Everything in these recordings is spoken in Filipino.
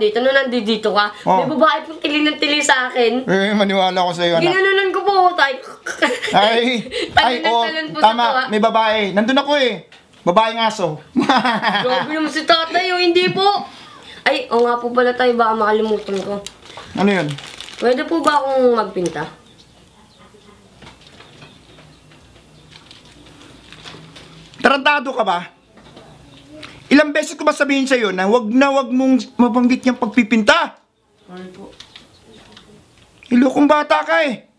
dito, nung nandito ka, may babae pong tili ng tili sa akin. Maniwala ko sa'yo, anak. Ginanunan ko po, tay. Tama, may babae. Nandun ako eh. Babaeng aso. Grabe naman si tatay, hindi po. Ay, nga po pala tayo, baka makalimutan ko. Ano yun? Pwede po ba akong magpinta? Tarantado ka ba? Ilang beses ko ba sabihin sa'yo na wag mong mabanggit niyang pagpipinta? Ano po? Ilokong bata ka eh.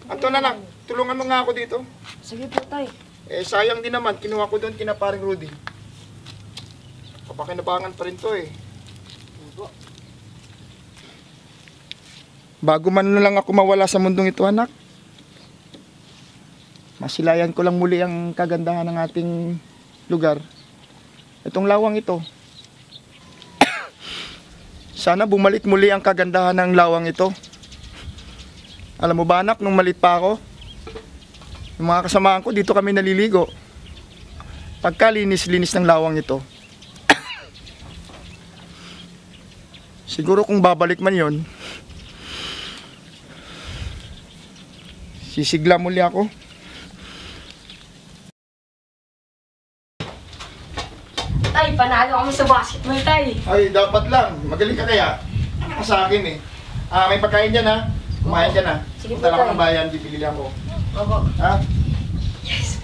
Anton, anak, tulungan mo nga ako dito. Sige po, tay. Sayang din naman, kinuha ko doon kina paring Rudy. Kapakinabangan pa rin to eh. Bago man na lang ako mawala sa mundong ito, anak, masilayan ko lang muli ang kagandahan ng ating lugar. Itong lawang ito. Sana bumalik muli ang kagandahan ng lawang ito. Alam mo ba, anak, nung malit pa ako, yung mga kasamaan ko, dito kami naliligo. Pagkalinis-linis ng lawang ito. Siguro kung babalik man yon, sisigla muli ako. Tay, panalo kami sa basketball, tay. Ay, dapat lang. Magaling ka kaya. Ano ka sa akin eh. May pagkain dyan ha. Kumain dyan ha. Sige po, Punta lang tay. ng bayan, bibili ako. Opo. Ha? Yes.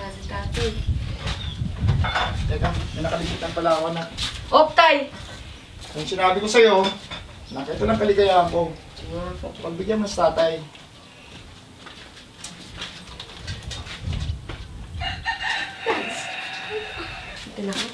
Nasa tatay. Teka, may nakalimutan pala ako na. Op, tay. Yung sinabi ko sa'yo, ito lang kaligayahan ko. Pagbigyan mo sa tatay. Ito na ako.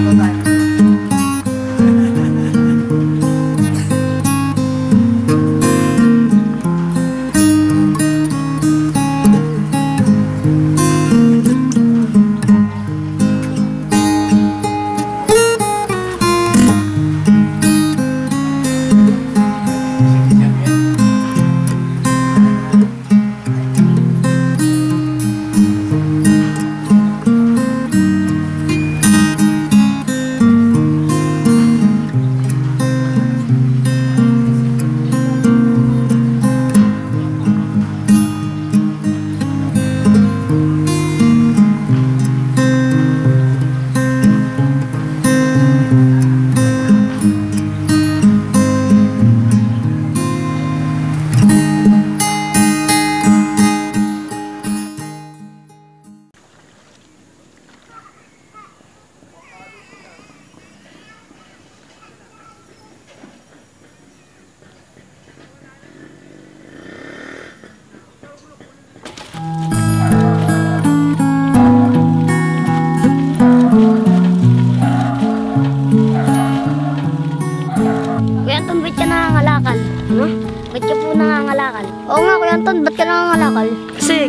Bye-bye.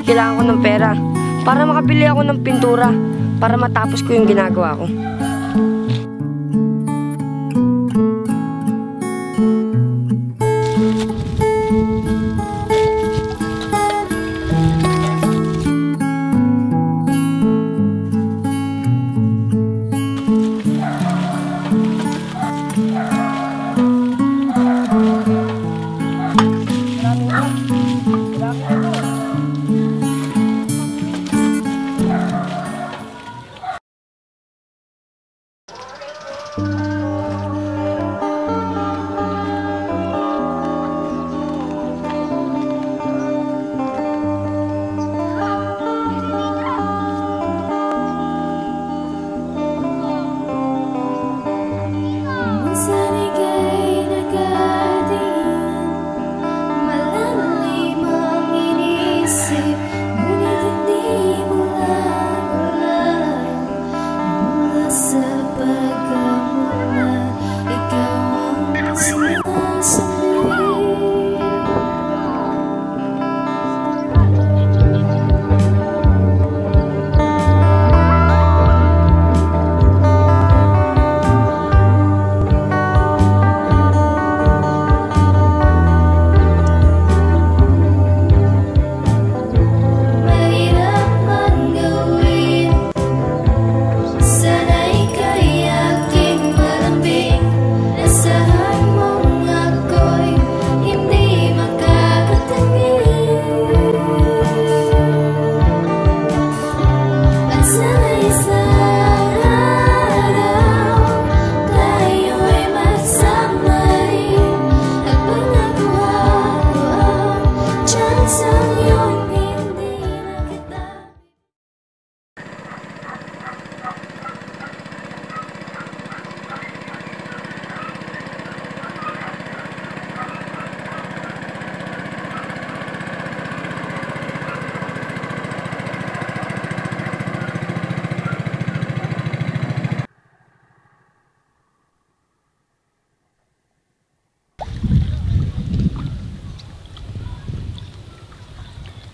kailangan ko ng pera para makabili ako ng pintura para matapos ko yung ginagawa ko.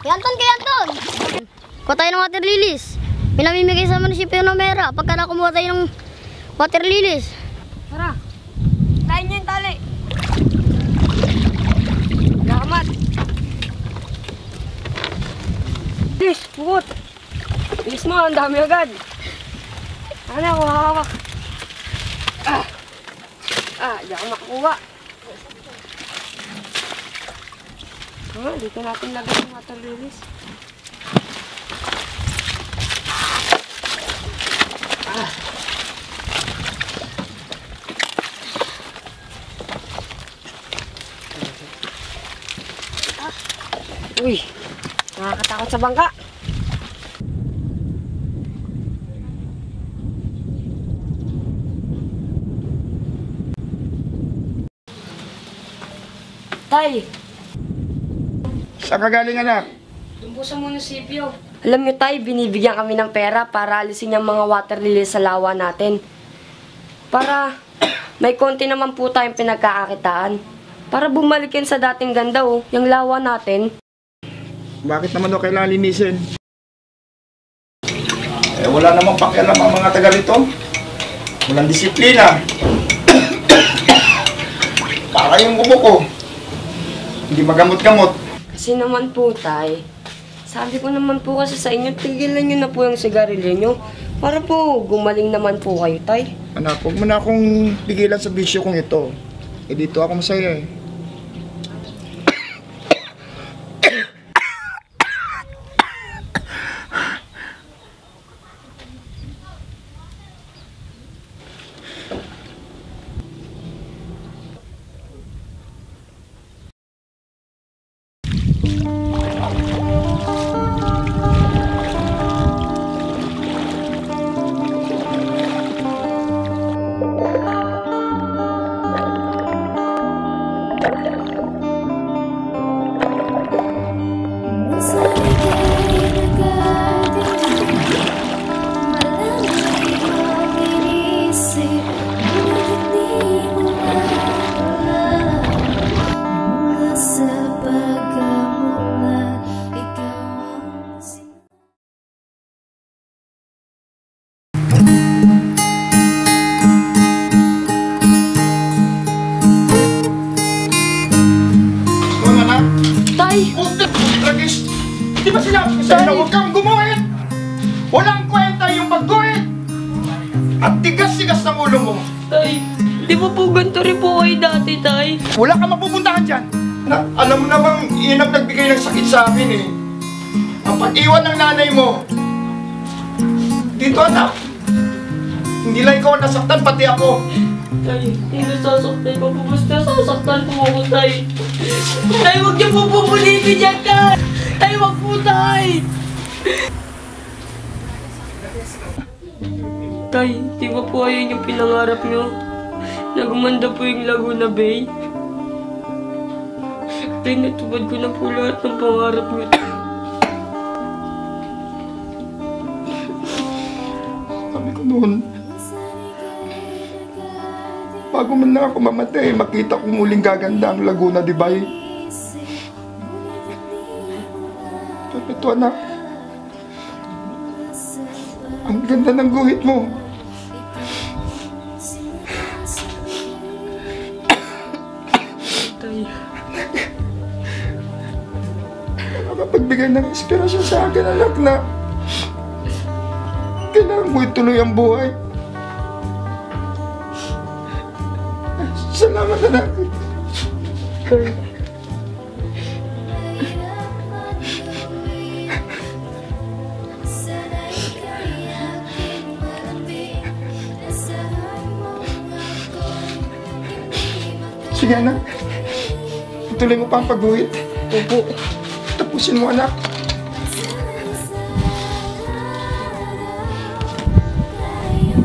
Kay Anton! Kuha tayo ng water lilies. Pinamimigay sa munisipyo ng Mera pagka nakumuha tayo ng water lilies. Tara, tayo niyo yung tali. Salamat. Bilis, bukot. Bilis mo, ang dami agad. Ano ako, hawak. Di ako makakuha. Dito natin lagay yung water lilies. Uy, nakakatakot sa bangka. Tay, Saan ka galing, anak? doon po sa munisipyo. Alam niyo tay, binibigyan kami ng pera para alisin yung mga water lilies sa lawa natin. Para may konti naman po tayong pinagkakakitaan. Para bumalik yan sa dating ganda yung lawa natin. Bakit naman daw kailangan linisin? Wala namang pakialam ang mga taga rito. Walang disiplina. Para yung ubo ko. Hindi magamot-gamot. Kasi naman po tay, sabi ko naman po kasi sa inyo, tigilan nyo na po yung sigarilyo nyo. Para po gumaling naman po kayo tay. Anak, huwag mo na akong pigilan sa bisyo kong ito. Dito ako masaya eh. At tigas-tigas ng ulo mo. Tay, di ba po ganito rin po kayo dati, Tay? Wala ka mapupuntahan dyan. Alam mo namang yun ang nagbigay ng sakit sa akin eh. Ang pag-iwan ng nanay mo. Dito anak. Hindi lang ikaw ang nasaktan, pati ako. Tay, hindi nasasaktan ko po. Basta sasaktan po ako, Tay. Tay, huwag niyo po pupulitin yan, Tay! Tay, huwag po, Tay! Tay, di ba po ayun yung pinangarap niyo? Na gumanda po yung Laguna Bay? Tay, natupad ko na po lahat ng pangarap niyo. Sabi ko noon, bago man lang ako mamatay, makita ko muling gaganda ang Laguna de Bay. Ito anak, ang ganda ng guhit mo. Tay, Nakapagbigay ng inspirasyon sa akin anak na kailangan mo ituloy ang buhay. Salamat anak. Tay. Sige anak, ituloy mo pa ang pagguhit. Opo. Tapusin mo anak.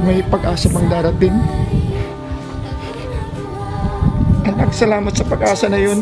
May pag-asa pang darating. Anak, salamat sa pag-asa na yun.